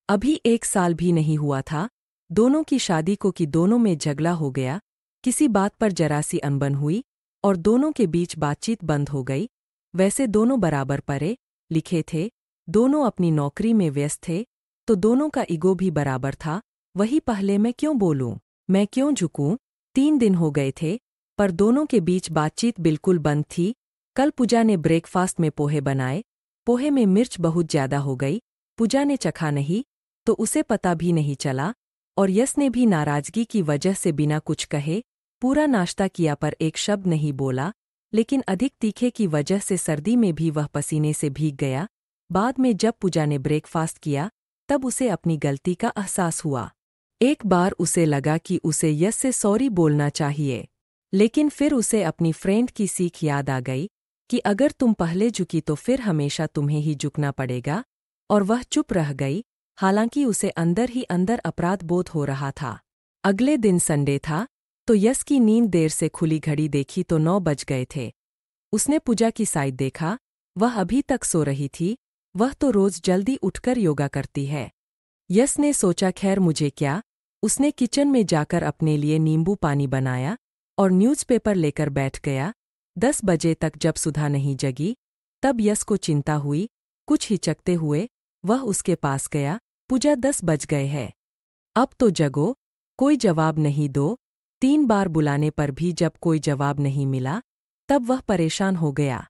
अभी 1 साल भी नहीं हुआ था दोनों की शादी को कि दोनों में झगड़ा हो गया। किसी बात पर जरा सी अनबन हुई और दोनों के बीच बातचीत बंद हो गई। वैसे दोनों बराबर पढ़े लिखे थे, दोनों अपनी नौकरी में व्यस्त थे, तो दोनों का ईगो भी बराबर था। वही पहले मैं क्यों बोलूं, मैं क्यों झुकूं। 3 दिन हो गए थे पर दोनों के बीच बातचीत बिल्कुल बंद थी। कल पूजा ने ब्रेकफास्ट में पोहे बनाए। पोहे में मिर्च बहुत ज्यादा हो गई। पूजा ने चखा नहीं तो उसे पता भी नहीं चला और यश ने भी नाराजगी की वजह से बिना कुछ कहे पूरा नाश्ता किया पर एक शब्द नहीं बोला। लेकिन अधिक तीखे की वजह से सर्दी में भी वह पसीने से भीग गया। बाद में जब पूजा ने ब्रेकफास्ट किया तब उसे अपनी गलती का एहसास हुआ। एक बार उसे लगा कि उसे यश से सॉरी बोलना चाहिए, लेकिन फिर उसे अपनी फ्रेंड की सीख याद आ गई कि अगर तुम पहले झुकी तो फिर हमेशा तुम्हें ही झुकना पड़ेगा। और वह चुप रह गई, हालांकि उसे अंदर ही अंदर अपराध बोध हो रहा था। अगले दिन संडे था तो यश की नींद देर से खुली। घड़ी देखी तो 9 बज गए थे। उसने पूजा की साइड देखा, वह अभी तक सो रही थी। वह तो रोज जल्दी उठकर योगा करती है। यश ने सोचा खैर मुझे क्या। उसने किचन में जाकर अपने लिए नींबू पानी बनाया और न्यूज़पेपर लेकर बैठ गया। 10 बजे तक जब सुधा नहीं जगी तब यश को चिंता हुई। कुछ हिचकते हुए वह उसके पास गया। पूजा 10 बज गए हैं, अब तो जगो, कोई जवाब नहीं दो। 3 बार बुलाने पर भी जब कोई जवाब नहीं मिला तब वह परेशान हो गया।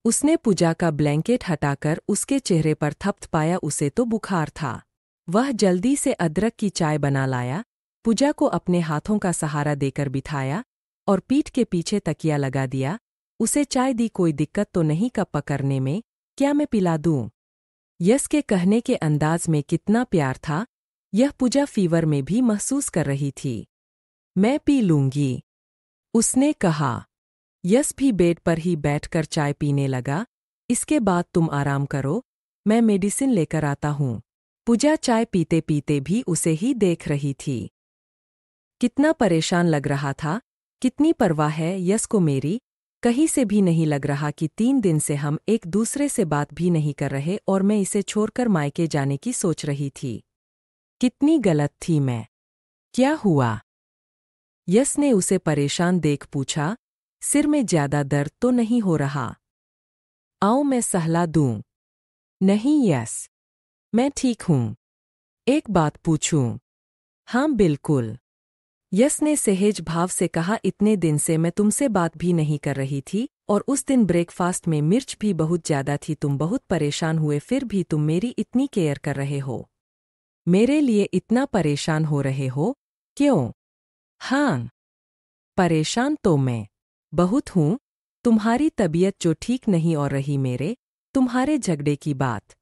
उसने पूजा का ब्लैंकेट हटाकर उसके चेहरे पर थपथपाया। उसे तो बुखार था। वह जल्दी से अदरक की चाय बना लाया, पूजा को अपने हाथों का सहारा देकर बिठाया और पीठ के पीछे तकिया लगा दिया। उसे चाय दी। कोई दिक्कत तो नहीं कप पकड़ने में, क्या मैं पिला दूं? यश के कहने के अंदाज में कितना प्यार था, यह पूजा फीवर में भी महसूस कर रही थी। मैं पी लूंगी, उसने कहा। यश भी बेड पर ही बैठकर चाय पीने लगा। इसके बाद तुम आराम करो, मैं मेडिसिन लेकर आता हूँ। पूजा चाय पीते पीते भी उसे ही देख रही थी। कितना परेशान लग रहा था, कितनी परवाह है यश को मेरी। कहीं से भी नहीं लग रहा कि 3 दिन से हम एक दूसरे से बात भी नहीं कर रहे और मैं इसे छोड़कर मायके जाने की सोच रही थी। कितनी गलत थी मैं। क्या हुआ? यश ने उसे परेशान देख पूछा। सिर में ज्यादा दर्द तो नहीं हो रहा? आओ मैं सहला दूं। नहीं यश, मैं ठीक हूं। एक बात पूछूं? हाँ बिल्कुल, यश ने सहज भाव से कहा। इतने दिन से मैं तुमसे बात भी नहीं कर रही थी और उस दिन ब्रेकफास्ट में मिर्च भी बहुत ज्यादा थी। तुम बहुत परेशान हुए फिर भी तुम मेरी इतनी केयर कर रहे हो। मेरे लिए इतना परेशान हो रहे हो क्यों? हाँ, परेशान तो मैं बहुत हूँ। तुम्हारी तबीयत जो ठीक नहीं और रही मेरे तुम्हारे झगड़े की बात।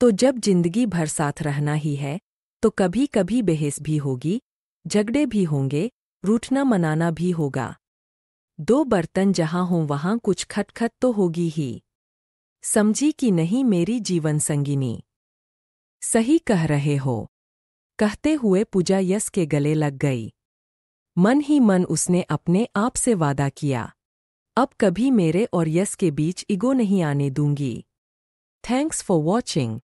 तो जब जिंदगी भर साथ रहना ही है तो कभी कभी बहस भी होगी, झगड़े भी होंगे, रूठना मनाना भी होगा। 2 बर्तन जहां हों वहां कुछ खटखट तो होगी ही। समझी कि नहीं मेरी जीवन संगिनी? सही कह रहे हो, कहते हुए पूजा यश के गले लग गई। मन ही मन उसने अपने आप से वादा किया, अब कभी मेरे और यश के बीच ईगो नहीं आने दूंगी। Thanks for watching.